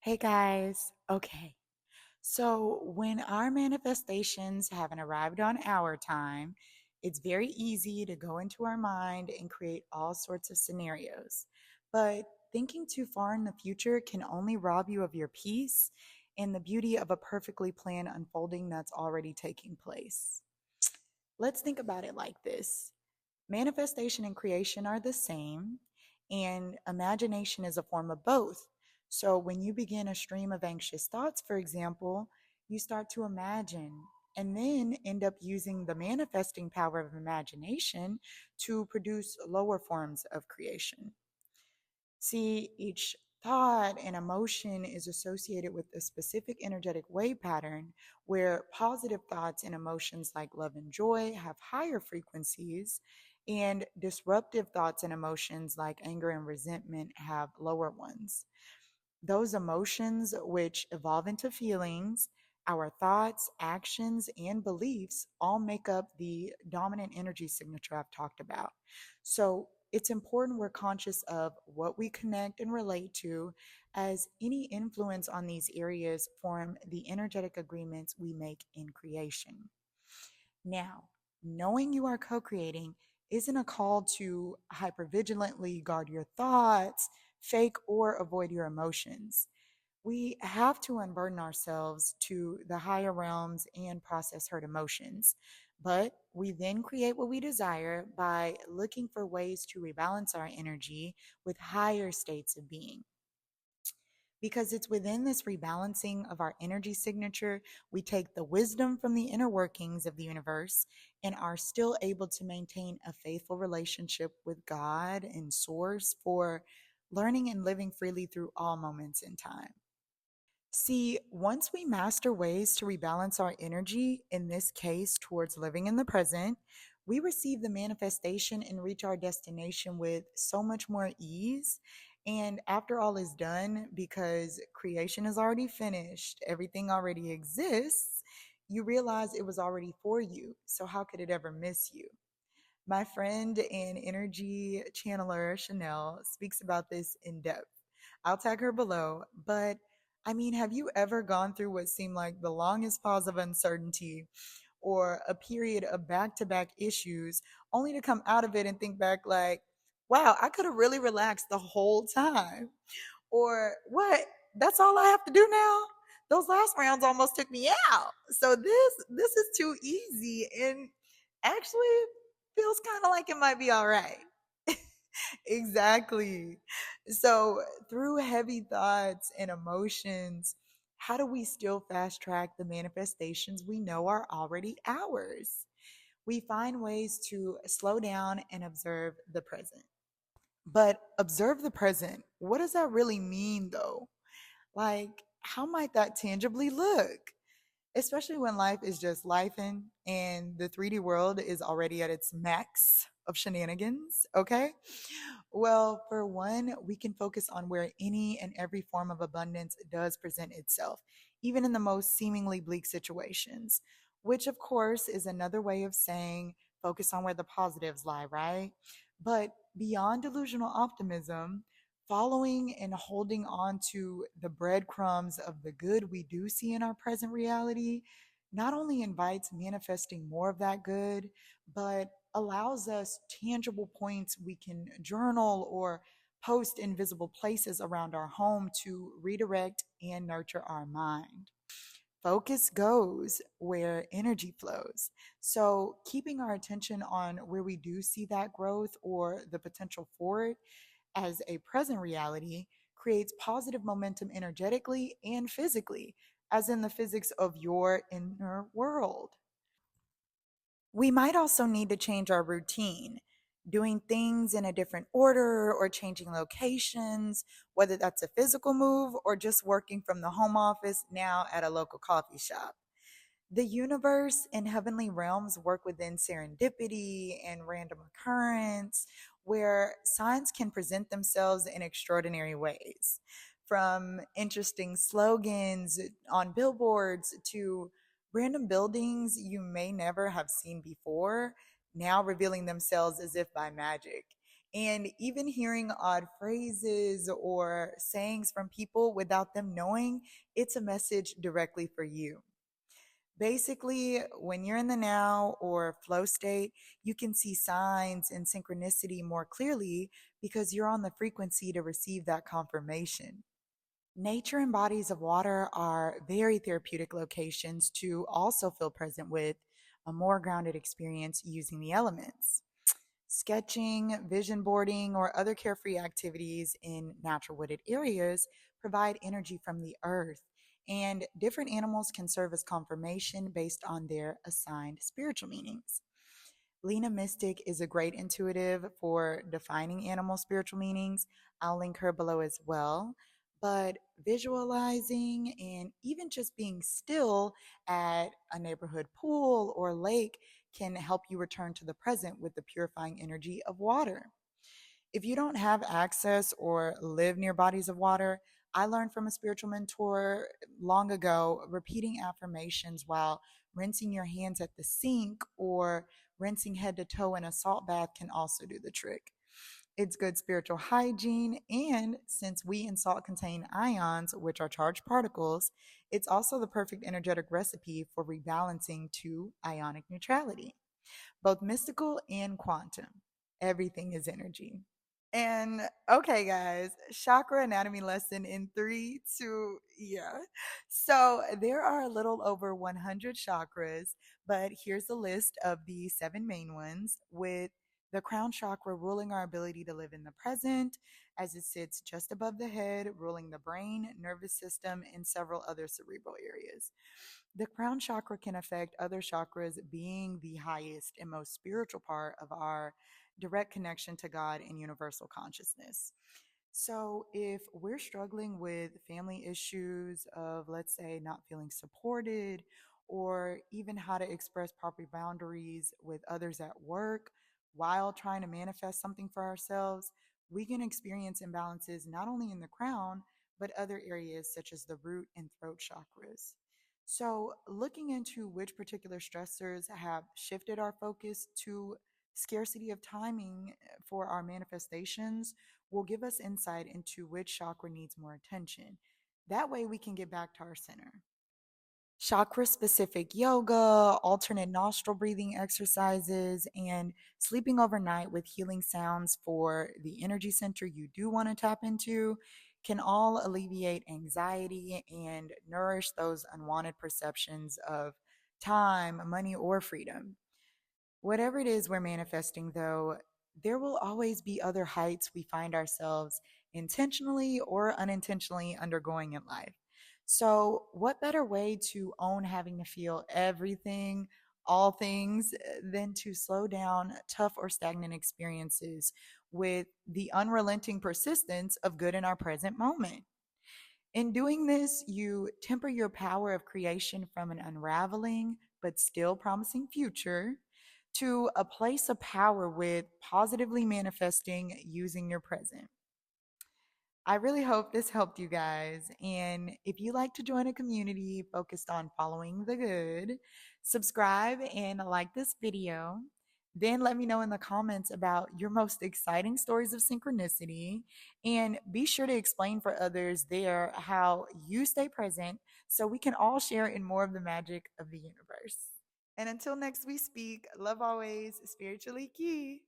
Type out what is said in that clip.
Hey guys. Okay. So when our manifestations haven't arrived on our time, it's very easy to go into our mind and create all sorts of scenarios. But thinking too far in the future can only rob you of your peace and the beauty of a perfectly planned unfolding that's already taking place. Let's think about it like this. Manifestation and creation are the same, and imagination is a form of both. So, when you begin a stream of anxious thoughts, for example, you start to imagine and then end up using the manifesting power of imagination to produce lower forms of creation. See, each thought and emotion is associated with a specific energetic wave pattern where positive thoughts and emotions like love and joy have higher frequencies, and disruptive thoughts and emotions like anger and resentment have lower ones. Those emotions, which evolve into feelings, our thoughts, actions, and beliefs all make up the dominant energy signature I've talked about. So it's important we're conscious of what we connect and relate to, as any influence on these areas form the energetic agreements we make in creation. Now, knowing you are co creating isn't a call to hypervigilantly guard your thoughts, fake or avoid your emotions. We have to unburden ourselves to the higher realms and process hurt emotions. But we then create what we desire by looking for ways to rebalance our energy with higher states of being. Because it's within this rebalancing of our energy signature, we take the wisdom from the inner workings of the universe and are still able to maintain a faithful relationship with God and Source for learning and living freely through all moments in time. See, once we master ways to rebalance our energy, in this case towards living in the present, we receive the manifestation and reach our destination with so much more ease. And after all is done, because creation is already finished, everything already exists, you realize it was already for you. So, how could it ever miss you? My friend and energy channeler, Chanel, speaks about this in depth. I'll tag her below. But I mean, have you ever gone through what seemed like the longest pause of uncertainty or a period of back to back issues only to come out of it and think back, like, wow, I could have really relaxed the whole time? Or what? That's all I have to do now? Those last rounds almost took me out. So this is too easy and actually feels kind of like it might be all right. Exactly. So, through heavy thoughts and emotions, how do we still fast track the manifestations we know are already ours? We find ways to slow down and observe the present. But observe the present, what does that really mean though? Like, how might that tangibly look? Especially when life is just lifing and the 3D world is already at its max of shenanigans, okay? Well, for one, we can focus on where any and every form of abundance does present itself, even in the most seemingly bleak situations, which, of course, is another way of saying focus on where the positives lie, right? But beyond delusional optimism, following and holding on to the breadcrumbs of the good we do see in our present reality not only invites manifesting more of that good, but allows us tangible points we can journal or post in visible places around our home to redirect and nurture our mind. Focus goes where energy flows. So, keeping our attention on where we do see that growth or the potential for it as a present reality creates positive momentum energetically and physically, as in the physics of your inner world. We might also need to change our routine, doing things in a different order or changing locations, whether that's a physical move or just working from the home office now at a local coffee shop. The universe and heavenly realms work within serendipity and random occurrence, where signs can present themselves in extraordinary ways. From interesting slogans on billboards to random buildings you may never have seen before, now revealing themselves as if by magic. And even hearing odd phrases or sayings from people without them knowing, it's a message directly for you. Basically, when you're in the now or flow state, you can see signs and synchronicity more clearly because you're on the frequency to receive that confirmation. Nature and bodies of water are very therapeutic locations to also feel present with a more grounded experience using the elements. Sketching, vision boarding, or other carefree activities in natural wooded areas provide energy from the earth, and different animals can serve as confirmation based on their assigned spiritual meanings. Lena Mystic is a great intuitive for defining animal spiritual meanings. I'll link her below as well. But visualizing and even just being still at a neighborhood pool or lake can help you return to the present with the purifying energy of water. If you don't have access or live near bodies of water, I learned from a spiritual mentor long ago repeating affirmations while rinsing your hands at the sink or rinsing head to toe in a salt bath can also do the trick. It's good spiritual hygiene, and since we and salt contain ions, which are charged particles, it's also the perfect energetic recipe for rebalancing to ionic neutrality, both mystical and quantum. Everything is energy. And okay, guys, chakra anatomy lesson in three, two, yeah. So there are a little over 100 chakras, but here's a list of the seven main ones, with the crown chakra ruling our ability to live in the present, as it sits just above the head, ruling the brain, nervous system, and several other cerebral areas. The crown chakra can affect other chakras, being the highest and most spiritual part of our direct connection to God and universal consciousness. So, if we're struggling with family issues of, let's say, not feeling supported, or even how to express proper boundaries with others at work while trying to manifest something for ourselves, we can experience imbalances not only in the crown, but other areas such as the root and throat chakras. So, looking into which particular stressors have shifted our focus to scarcity of timing for our manifestations will give us insight into which chakra needs more attention. That way, we can get back to our center. Chakra specific yoga, alternate nostril breathing exercises, and sleeping overnight with healing sounds for the energy center you do want to tap into can all alleviate anxiety and nourish those unwanted perceptions of time, money, or freedom. Whatever it is we're manifesting, though, there will always be other heights we find ourselves intentionally or unintentionally undergoing in life. So, what better way to own having to feel everything, all things, than to slow down tough or stagnant experiences with the unrelenting persistence of good in our present moment? In doing this, you temper your power of creation from an unraveling but still promising future to a place of power with positively manifesting using your present. I really hope this helped you guys. And if you like to join a community focused on following the good, subscribe and like this video. Then let me know in the comments about your most exciting stories of synchronicity. And be sure to explain for others there how you stay present so we can all share in more of the magic of the universe. And until next we speak, love always, spiritually key.